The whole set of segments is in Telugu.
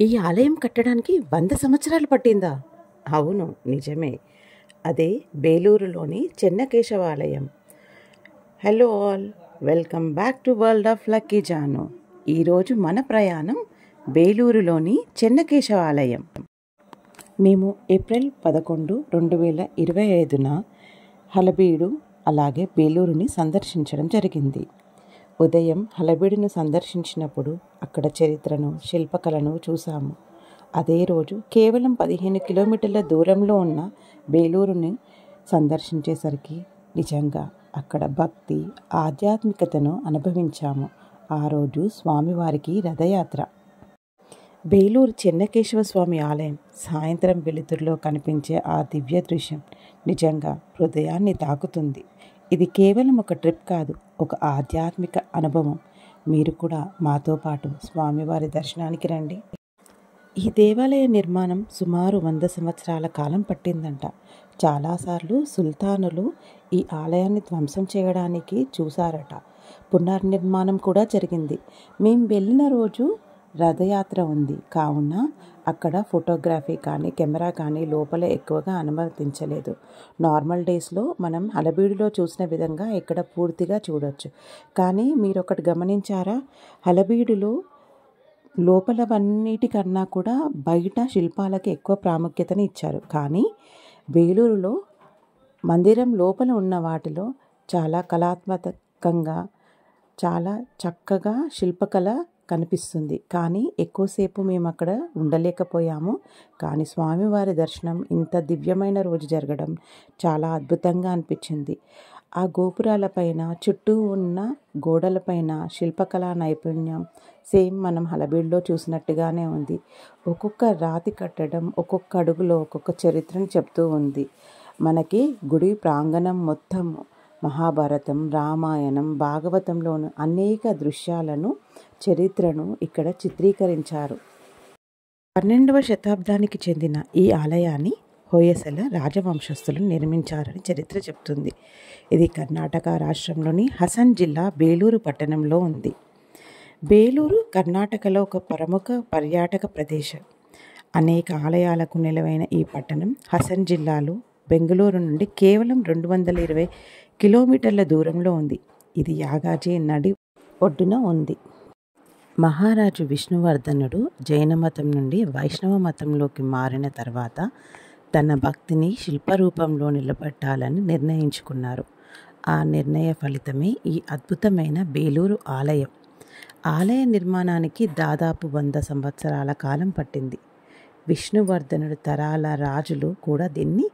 ఈ ఆలయం కట్టడానికి 100 సంవత్సరాలు పట్టిందా? అవును, నిజమే. అదే బేలూరులోని చెన్నకేశవాలయం. Hello all, welcome back to world of Lucky Janu. ఈరోజు మన ప్రయాణం బేలూరులోని చెన్నకేశవాలయం. మేము ఏప్రిల్ 11, 2025న హలబీడు అలాగే బేలూరుని సందర్శించడం జరిగింది. ఉదయం హలబీడును సందర్శించినప్పుడు అక్కడ చరిత్రను, శిల్పకళను చూసాము. అదే రోజు కేవలం 15 కిలోమీటర్ల దూరంలో ఉన్న బేలూరుని సందర్శించేసరికి నిజంగా అక్కడ భక్తి, ఆధ్యాత్మికతను అనుభవించాము. ఆ రోజు స్వామివారికి రథయాత్ర. బేలూరు చెన్నకేశవ స్వామి ఆలయం సాయంత్రం వెలుతురులో కనిపించే ఆ దివ్య దృశ్యం నిజంగా హృదయాన్ని తాకుతుంది. ఇది కేవలం ఒక ట్రిప్ కాదు, ఒక ఆధ్యాత్మిక అనుభవం. మీరు కూడా మాతో పాటు స్వామివారి దర్శనానికి రండి. ఈ దేవాలయ నిర్మాణం సుమారు 100 సంవత్సరాల కాలం పట్టిందంట. చాలాసార్లు సుల్తానులు ఈ ఆలయాన్ని ధ్వంసం చేయడానికి చూశారట. పునర్నిర్మాణం కూడా జరిగింది. మేము వెళ్ళిన రోజు రథయాత్ర ఉంది కావున అక్కడ ఫోటోగ్రఫీ కానీ కెమెరా కానీ లోపల ఎక్కువగా అనుమతించలేదు. నార్మల్ డేస్లో మనం హలబీడులో చూసిన విధంగా ఇక్కడ పూర్తిగా చూడొచ్చు. కానీ మీరు ఒకటి గమనించారా? హలబీడులో లోపలవన్నిటికన్నా కూడా బయట శిల్పాలకి ఎక్కువ ప్రాముఖ్యతని ఇచ్చారు. కానీ బేలూరులో మందిరం లోపల ఉన్న వాటిలో చాలా కళాత్మకంగా, చాలా చక్కగా శిల్పకళ కనిపిస్తుంది. కానీ ఎక్కువసేపు మేము అక్కడ ఉండలేకపోయాము. కానీ స్వామివారి దర్శనం ఇంత దివ్యమైన రోజు జరగడం చాలా అద్భుతంగా అనిపించింది. ఆ గోపురాలపైన, చుట్టూ ఉన్న గోడలపైన శిల్పకళా నైపుణ్యం సేమ్ మనం హలబీడులో చూసినట్టుగానే ఉంది. ఒక్కొక్క రాతి కట్టడం ఒక్కొక్క అడుగులో ఒక్కొక్క చరిత్రను చెప్తూ ఉంది. మనకి గుడి ప్రాంగణం మొత్తం మహాభారతం, రామాయణం, భాగవతంలోని అనేక దృశ్యాలను, చరిత్రను ఇక్కడ చిత్రీకరించారు. 12వ శతాబ్దానికి చెందిన ఈ ఆలయాన్ని హొయసల రాజవంశస్థులు నిర్మించారని చరిత్ర చెప్తుంది. ఇది కర్ణాటక రాష్ట్రంలోని హసన్ జిల్లా బేలూరు పట్టణంలో ఉంది. బేలూరు కర్ణాటకలో ఒక ప్రముఖ పర్యాటక ప్రదేశం. అనేక ఆలయాలకు నెలవైన ఈ పట్టణం హసన్ జిల్లాలో బెంగళూరు నుండి కేవలం 220 కిలోమీటర్ల దూరంలో ఉంది. ఇది యాగాజీ నది ఒడ్డున ఉంది. మహారాజు విష్ణువర్ధనుడు జైన మతం నుండి వైష్ణవ మతంలోకి మారిన తర్వాత తన భక్తిని శిల్పరూపంలో నిలబెట్టాలని నిర్ణయించుకున్నారు. ఆ నిర్ణయ ఫలితమే ఈ అద్భుతమైన బేలూరు ఆలయం. ఆలయ నిర్మాణానికి దాదాపు 100 సంవత్సరాల కాలం పట్టింది. విష్ణువర్ధనుడు తరాల రాజులు కూడా దీన్ని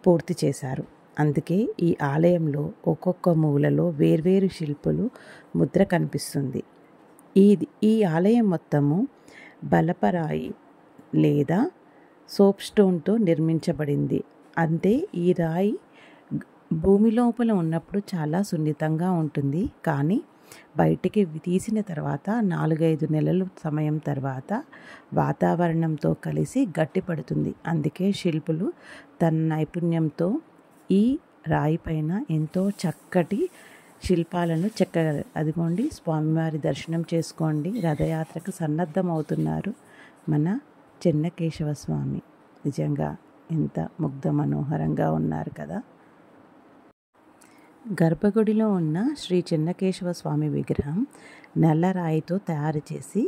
పూర్తి చేశారు. అందుకే ఈ ఆలయంలో ఒక్కొక్క మూలలో వేర్వేరు శిల్పులు ముద్ర కనిపిస్తుంది. ఈ ఆలయం మొత్తము బలపరాయి లేదా సోప్ స్టోన్తో నిర్మించబడింది. అంతే, ఈ రాయి భూమి లోపల ఉన్నప్పుడు చాలా సున్నితంగా ఉంటుంది. కానీ బయటికి తీసిన తర్వాత 4-5 నెలల సమయం తర్వాత వాతావరణంతో కలిసి గట్టిపడుతుంది. అందుకే శిల్పులు తన నైపుణ్యంతో ఈ రాయి పైన ఎంతో చక్కటి శిల్పాలను చెక్కగలరు. అదిగోండి, స్వామివారి దర్శనం చేసుకోండి. రథయాత్రకు సన్నద్ధమవుతున్నారు మన చెన్నకేశవ స్వామి. నిజంగా ఎంత ముగ్ధ మనోహరంగా ఉన్నారు కదా. గర్భగుడిలో ఉన్న శ్రీ చెన్నకేశవ స్వామి విగ్రహం నల్లరాయితో తయారు చేసి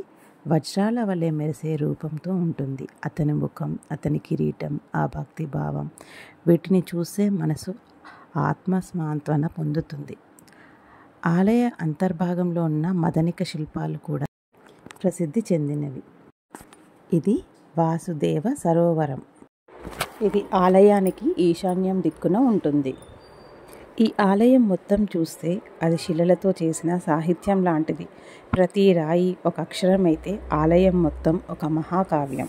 వజ్రాల వలె మెరిసే రూపంతో ఉంటుంది. అతని ముఖం, అతని కిరీటం, ఆ భక్తి భావం, వీటిని చూసే మనసు ఆత్మస్వాంతన పొందుతుంది. ఆలయ అంతర్భాగంలో ఉన్న మదనిక శిల్పాలు కూడా ప్రసిద్ధి చెందినవి. ఇది వాసుదేవ సరోవరం. ఇది ఆలయానికి ఈశాన్యం దిక్కున ఉంటుంది. ఈ ఆలయం మొత్తం చూస్తే అది శిలలతో చేసిన సాహిత్యం లాంటిది. ప్రతి రాయి ఒక అక్షరం అయితే ఆలయం మొత్తం ఒక మహాకావ్యం.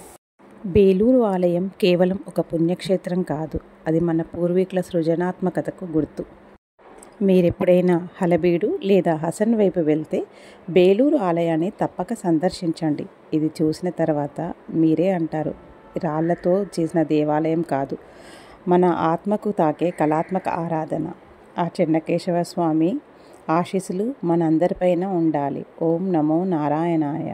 బేలూరు ఆలయం కేవలం ఒక పుణ్యక్షేత్రం కాదు, అది మన పూర్వీకుల సృజనాత్మకతకు గుర్తు. మీరెప్పుడైనా హలబీడు లేదా హసన్ వైపు వెళ్తే బేలూరు ఆలయాన్ని తప్పక సందర్శించండి. ఇది చూసిన తర్వాత మీరే అంటారు, రాళ్లతో చేసిన దేవాలయం కాదు, మన ఆత్మకు తాకే కళాత్మక ఆరాధన. ఆ చెన్నకేశవ స్వామి ఆశీస్సులు మనందరిపైన ఉండాలి. ఓం నమో నారాయణాయ.